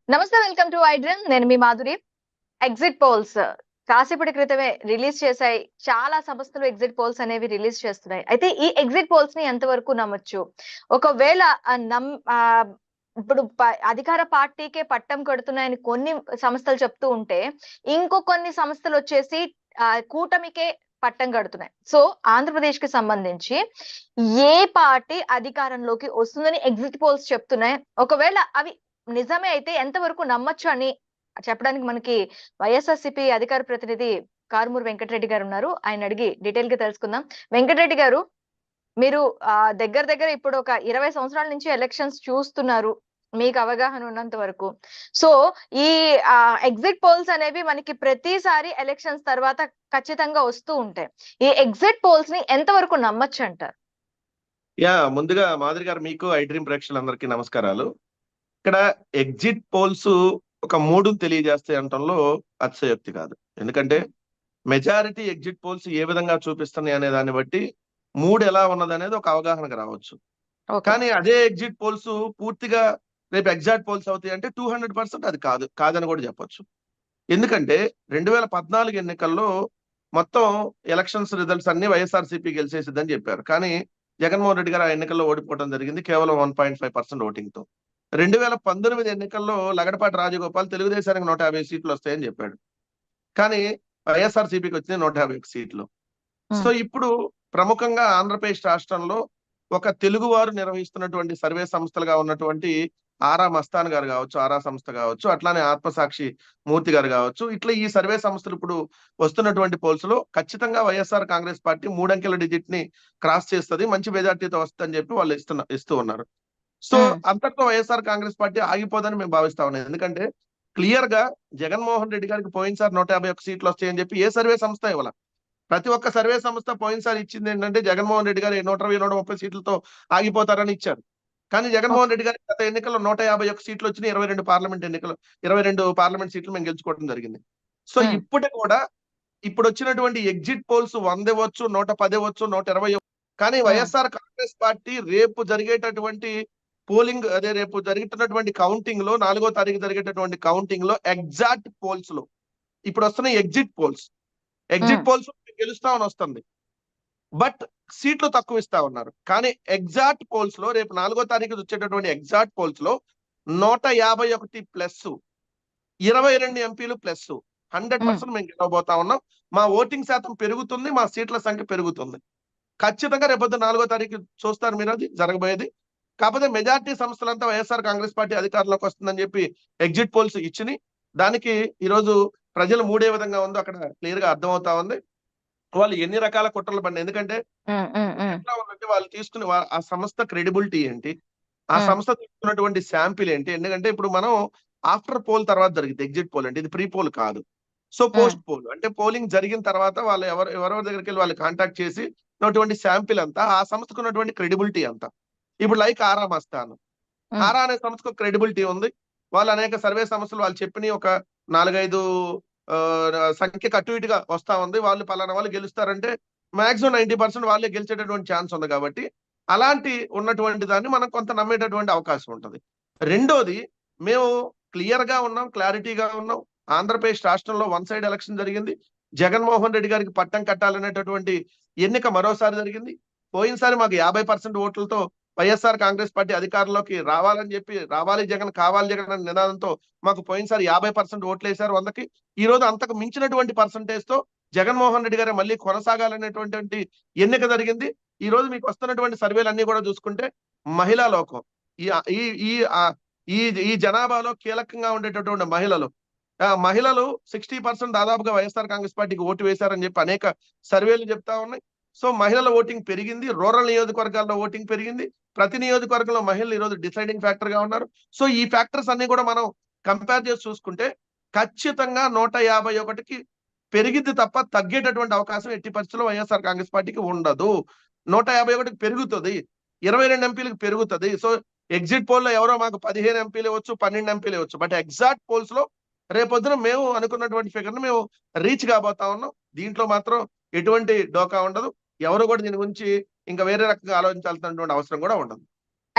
నమస్తే, welcome to iDream. నేను మీ Madhuri. Exit polls కాసేపటి క్రితమే రిలీజ్ చేశాయి. చాలా సంస్థలు ఎగ్జిట్ పోల్స్ అనేవి రిలీజ్ చేస్తున్నాయి. అయితే ఈ ఎగ్జిట్ పోల్స్ ని ఎంతవరకు నమ్మొచ్చు? ఒకవేళ ఇప్పుడు అధికార పార్టీకే పట్టం కడుతున్నాయని కొన్ని సంస్థలు చెప్తూ ఉంటే, ఇంకో కొన్ని సంస్థలు వచ్చేసి కూటమికే పట్టం కడుతున్నాయి. సో ఆంధ్రప్రదేశ్ కి సంబంధించి ఏ పార్టీ అధికారంలోకి వస్తుందని ఎగ్జిట్ పోల్స్ చెప్తున్నాయి? ఒకవేళ అవి నిజమే అయితే ఎంతవరకు నమ్మొచ్చు అని చెప్పడానికి మనకి వైఎస్ఆర్సీపీ అధికార ప్రతినిధి కారుమూరి వెంకటరెడ్డి గారు ఉన్నారు. ఆయన అడిగి డీటెయిల్ గా తెలుసుకుందాం. వెంకటరెడ్డి గారు, మీరు దగ్గర దగ్గర ఇప్పుడు ఒక 20 సంవత్సరాల నుంచి ఎలక్షన్స్ చూస్తున్నారు, మీకు అవగాహన ఉన్నంత వరకు. సో ఈ ఎగ్జిట్ పోల్స్ అనేవి మనకి ప్రతిసారి ఎలక్షన్స్ తర్వాత ఖచ్చితంగా వస్తూ ఉంటాయి. ఈ ఎగ్జిట్ పోల్స్ ని ఎంతవరకు నమ్మొచ్చు అంటారు? ముందుగా మాధురి గారు, మీకు ఐడ్రీమ్ ప్రేక్షకులందరికీ నమస్కారాలు. ఇక్కడ ఎగ్జిట్ పోల్స్ ఒక మూడు తెలియజేస్తాయి అనటంలో అతిశయోక్తి కాదు. ఎందుకంటే మెజారిటీ ఎగ్జిట్ పోల్స్ ఏ విధంగా చూపిస్తున్నాయి అనే దాన్ని బట్టి మూడు ఎలా ఉన్నది అనేది ఒక అవగాహనకు రావచ్చు. కానీ అదే ఎగ్జిట్ పోల్స్ పూర్తిగా రేపు ఎగ్జాక్ట్ పోల్స్ అవుతాయి అంటే 200% అది కాదని కూడా చెప్పొచ్చు. ఎందుకంటే 2014 ఎన్నికల్లో మొత్తం ఎలక్షన్స్ రిజల్ట్స్ అన్ని వైఎస్ఆర్సీపీ గెలిచేసిద్దని చెప్పారు. కానీ జగన్మోహన్ రెడ్డి గారు ఆ ఎన్నికల్లో ఓడిపోవడం జరిగింది కేవలం 1.5% ఓటింగ్ తో. 2019 ఎన్నికల్లో లగడపాటి రాజగోపాల్ తెలుగుదేశానికి 150 సీట్లు వస్తాయని చెప్పాడు. కానీ వైఎస్ఆర్సీపీకి వచ్చింది 151 సీట్లు. సో ఇప్పుడు ప్రముఖంగా ఆంధ్రప్రదేశ్ రాష్ట్రంలో ఒక తెలుగువారు నిర్వహిస్తున్నటువంటి సర్వే సంస్థలుగా ఉన్నటువంటి ఆరా మస్తాన్ గారు కావచ్చు, ఆరా సంస్థ కావచ్చు, అట్లానే ఆత్మసాక్షి మూర్తి గారు కావచ్చు, ఇట్లా ఈ సర్వే సంస్థలు ఇప్పుడు వస్తున్నటువంటి పోల్స్ లో ఖచ్చితంగా వైఎస్ఆర్ కాంగ్రెస్ పార్టీ 3 అంకెల డిజిట్ ని క్రాస్ చేస్తుంది, మంచి మెజార్టీతో వస్తుందని చెప్పి వాళ్ళు ఇస్తూ ఉన్నారు. సో అంతట్లో వైఎస్ఆర్ కాంగ్రెస్ పార్టీ ఆగిపోదని మేము భావిస్తా ఉన్నాం. ఎందుకంటే క్లియర్ గా జగన్మోహన్ రెడ్డి గారికి పోయినసారి 151 సీట్లు వస్తాయని చెప్పి ఏ సర్వే సంస్థ ఇవ్వాల. ప్రతి ఒక్క సర్వే సంస్థ పోయినసారి ఇచ్చింది ఏంటంటే జగన్మోహన్ రెడ్డి గారు 120, 130 సీట్లతో ఆగిపోతారని ఇచ్చారు. కానీ జగన్మోహన్ రెడ్డి గారి గత ఎన్నికల్లో 151 సీట్లు వచ్చినాయి. 22 పార్లమెంట్ సీట్లు మేము గెలుచుకోవడం జరిగింది. సో ఇప్పటికి కూడా ఇప్పుడు వచ్చినటువంటి ఎగ్జిట్ పోల్స్ 100 ఇవ్వచ్చు, 110 ఇవ్వచ్చు, 120. కానీ వైఎస్ఆర్ కాంగ్రెస్ పార్టీ రేపు జరిగేటటువంటి పోలింగ్, రేపు జరుగుతున్నటువంటి కౌంటింగ్ లో 4వ తారీఖు జరిగేటటువంటి కౌంటింగ్ లో ఎగ్జాక్ట్ పోల్స్ లో ఇప్పుడు వస్తున్న ఎగ్జిట్ పోల్స్ గెలుస్తామని వస్తుంది, బట్ సీట్లు తక్కువ ఇస్తా ఉన్నారు. కానీ ఎగ్జాక్ట్ పోల్స్ లో రేపు 4వ తారీఖు వచ్చేటటువంటి ఎగ్జాక్ట్ పోల్స్ లో 151 ప్లస్ 22 ఎంపీలు ప్లస్ 100% మేము గెలవబోతా ఉన్నాం. మా ఓటింగ్ శాతం పెరుగుతుంది, మా సీట్ల సంఖ్య పెరుగుతుంది. ఖచ్చితంగా రేపొద్దు 4వ తారీఖు చూస్తారు మీరు అది జరగబోయేది. కాకపోతే మెజార్టీ సంస్థలంతా వైఎస్ఆర్ కాంగ్రెస్ పార్టీ అధికారంలోకి వస్తుందని చెప్పి ఎగ్జిట్ పోల్స్ ఇచ్చినాయి. దానికి ఈరోజు ప్రజలు మూడే విధంగా ఉందో అక్కడ క్లియర్ గా అర్థమవుతా ఉంది. వాళ్ళు ఎన్ని రకాల కుట్రలు పడినాయి. ఎందుకంటే ఎట్లా ఉందంటే వాళ్ళు తీసుకునే ఆ సంస్థ క్రెడిబిలిటీ ఏంటి, ఆ సంస్థ తీసుకున్నటువంటి శాంపిల్ ఏంటి. ఎందుకంటే ఇప్పుడు మనం ఆఫ్టర్ పోల్ తర్వాత జరిగింది ఎగ్జిట్ పోల్, అంటే ఇది ప్రీ పోల్ కాదు. సో పోస్ట్ పోల్ అంటే పోలింగ్ జరిగిన తర్వాత వాళ్ళు ఎవరెవరి దగ్గరికి వెళ్ళి వాళ్ళు కాంటాక్ట్ చేసి ఉన్నటువంటి శాంపిల్ అంతా, ఆ సంస్థకు ఉన్నటువంటి క్రెడిబిలిటీ అంతా. ఇప్పుడు లైక్ ఆరా మస్తాన్, ఆరా అనే సంస్థకు క్రెడిబిలిటీ ఉంది. వాళ్ళు అనేక సర్వే సంస్థలు వాళ్ళు చెప్పిన ఒక 4-5 సంఖ్య అటు ఇటుగా వస్తా ఉంది. వాళ్ళు పలానా వాళ్ళు గెలుస్తారంటే మాక్సిమం 90% వాళ్ళే గెలిచేటటువంటి ఛాన్స్ ఉంది. కాబట్టి అలాంటి ఉన్నటువంటి దాన్ని మనం కొంత నమ్మేటటువంటి అవకాశం ఉంటుంది. రెండోది, మేము క్లియర్ గా ఉన్నాం, క్లారిటీగా ఉన్నాం. ఆంధ్రప్రదేశ్ రాష్ట్రంలో 1 సైడ్ ఎలక్షన్ జరిగింది. జగన్మోహన్ రెడ్డి గారికి పట్టం కట్టాలనేటటువంటి ఎన్నిక మరోసారి జరిగింది. పోయినసారి మాకు 50% ఓట్లతో వైఎస్ఆర్ కాంగ్రెస్ పార్టీ అధికారంలోకి రావాలని చెప్పి, రావాలి జగన్, కావాలి జగన్ అనే నినాదంతో మాకు పోయినసారి 50% ఓట్లు వేశారు 100కి. ఈ రోజు అంతకు మించినటువంటి పర్సంటేజ్ తో జగన్మోహన్ రెడ్డి గారు మళ్ళీ కొనసాగాలనేటువంటి ఎన్నిక జరిగింది. ఈ రోజు మీకు వస్తున్నటువంటి సర్వేలు అన్ని కూడా చూసుకుంటే మహిళా లోకం, ఈ జనాభాలో కీలకంగా ఉండేటటువంటి మహిళలు 60% దాదాపుగా వైఎస్ఆర్ కాంగ్రెస్ పార్టీకి ఓటు వేశారని చెప్పి అనేక సర్వేలు చెప్తా ఉన్నాయి. సో మహిళల ఓటింగ్ పెరిగింది, రూరల్ నియోజకవర్గాల్లో ఓటింగ్ పెరిగింది. ప్రతి నియోజకవర్గంలో మహిళలు ఈరోజు డిసైడింగ్ ఫ్యాక్టర్ గా ఉన్నారు. సో ఈ ఫ్యాక్టర్స్ అన్ని కూడా మనం కంపేర్ చేసి చూసుకుంటే ఖచ్చితంగా 151కి పెరిగిద్ది తప్ప తగ్గేటటువంటి అవకాశం ఎట్టి పరిస్థితుల్లో వైఎస్ఆర్ కాంగ్రెస్ పార్టీకి ఉండదు. 151కి పెరుగుతుంది, 22 ఎంపీలకు పెరుగుతుంది. సో ఎగ్జిట్ పోల్ లో ఎవరో మాకు 15 ఎంపీలు ఇవ్వచ్చు, 12 ఎంపీలు ఇవ్వచ్చు, బట్ ఎగ్జాక్ట్ పోల్స్ లో రేపొద్దున మేము అనుకున్నటువంటి ఫిగర్ ని మేము రీచ్ కాబోతా ఉన్నాం. దీంట్లో మాత్రం ఎటువంటి డోకా ఉండదు. ఎవరు కూడా దీని గురించి ఇంకా వేరే రకంగా ఆలోచించాల్సినటువంటి అవసరం కూడా ఉండదు.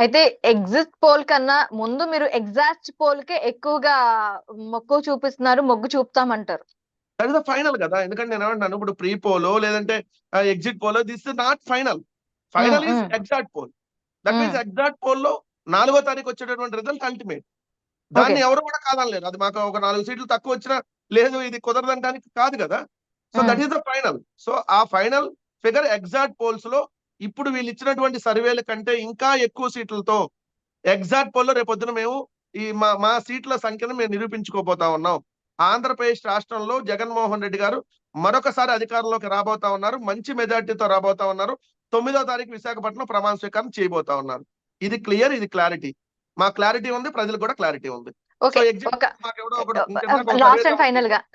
అయితే ఎగ్జిట్ పోల్ కన్నా ముందు మీరు ఎగ్జాక్ట్ పోల్ కే ఎక్కువగా మొగ్గు చూపుతామంటారు. దట్ ఇస్ ద ఫైనల్ కదా. ఎందుకంటే నేను ఏమంటున్నాను, ఇప్పుడు ప్రీ పోలో లేదంటే exit polo, this is not final. Final is exact pole. That means exact pole లో 4వ తారీఖు వచ్చేటటువంటి రిజల్ట్ అల్టిమేట్. దాన్ని ఎవరు కూడా కాదనలేరు. అది మాకు ఒక 4 సీట్లు తక్కువ వచ్చినా లేదు ఇది కుదరదంటానికి కాదు కదా. So that is the final. So ఆ ఫైనల్ ఫిగర్ ఎగ్జాక్ట్ పోల్స్ లో ఇప్పుడు వీళ్ళు ఇచ్చినటువంటి సర్వేల కంటే ఇంకా ఎక్కువ సీట్లతో ఎగ్జాక్ట్ పోల్ లో రేపొద్దున మేము ఈ మా సీట్ల సంఖ్యను మేము నిరూపించుకోబోతా ఉన్నాం. ఆంధ్రప్రదేశ్ రాష్ట్రంలో జగన్మోహన్ రెడ్డి గారు మరొకసారి అధికారంలోకి రాబోతా ఉన్నారు. మంచి మెజార్టీతో రాబోతా ఉన్నారు. 9వ తారీఖు విశాఖపట్నం ప్రమాణ స్వీకారం చేయబోతా ఉన్నారు. ఇది క్లియర్, ఇది క్లారిటీ. మా క్లారిటీ ఉంది, ప్రజలకు కూడా క్లారిటీ ఉంది. ఓకే.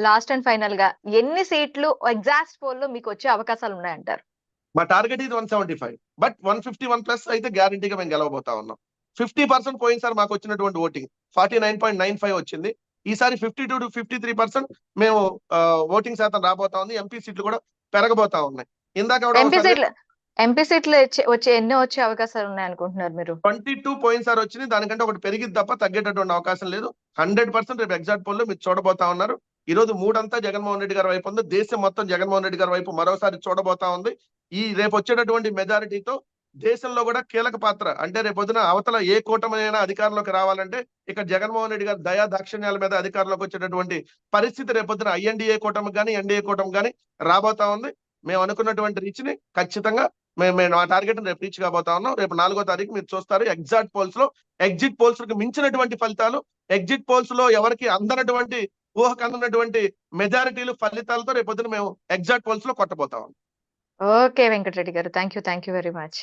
లాస్ట్ అండ్ ఫైనల్ గా ఎన్ని సీట్లు ఎగ్జాక్ట్ పోల్ లో మీకు వచ్చే అవకాశాలు ఉన్నాయంటారు? మా టార్గెట్ ఇది 175, బట్ 151 ప్లస్ అయితే గ్యారంటీగా మేము గెలవబోతా ఉన్నాం. 50% పోయినసారి మాకు వచ్చినటువంటి ఓటింగ్ 49.95 వచ్చింది. ఈసారి 52 to 53% మేము ఓటింగ్ శాతం రాబోతా ఉంది. ఎంపీ సీట్లు కూడా పెరగబోతా ఉన్నాయి. ఇందాక ఎంపీ సీట్లు వచ్చే ఎన్ని వచ్చే అవకాశాలు ఉన్నాయి అనుకుంటున్నారు మీరు? 22 పోయినసారి వచ్చింది. దానికంటే ఒకటి పెరిగిద్ది తప్ప తగ్గేటటువంటి అవకాశం లేదు. 100% రేపు ఎగ్జాక్ట్ పోల్ లో మీరు చూడబోతా ఉన్నారు. ఈ రోజు 3 అంతా జగన్మోహన్ రెడ్డి గారి వైపు ఉంది. దేశం మొత్తం జగన్మోహన్ రెడ్డి గారి వైపు మరోసారి చూడబోతా ఉంది. ఈ రేపు వచ్చేటటువంటి మెజారిటీతో దేశంలో కూడా కీలక పాత్ర, అంటే రేపొద్దున అవతల ఏ కూటమైనా అధికారంలోకి రావాలంటే ఇక్కడ జగన్మోహన్ రెడ్డి గారి దయా దాక్షిణ్యాల మీద అధికారంలోకి వచ్చేటటువంటి పరిస్థితి రేపొద్దున ఐఎన్డీఏ కూటమికి కానీ ఎన్డీఏ కూటమి కానీ రాబోతా ఉంది. మేము అనుకున్నటువంటి రీచ్ ని ఖచ్చితంగా మేము ఆ టార్గెట్ రేపు రీచ్ కాబోతా ఉన్నాం. రేపు 4వ తారీఖు మీరు చూస్తారు ఎగ్జాక్ట్ పోల్స్ లో ఎగ్జిట్ పోల్స్ కి మించినటువంటి ఫలితాలు, ఎగ్జిట్ పోల్స్ లో ఎవరికి అందనటువంటి ఊహకు అందనటువంటి మెజారిటీలు ఫలితాలతో రేపొద్దున మేము ఎగ్జాక్ట్ పోల్స్ లో కొట్టబోతా ఉన్నాం. ఓకే వెంకటరెడ్డి గారు, థ్యాంక్ యూ వెరీ మచ్.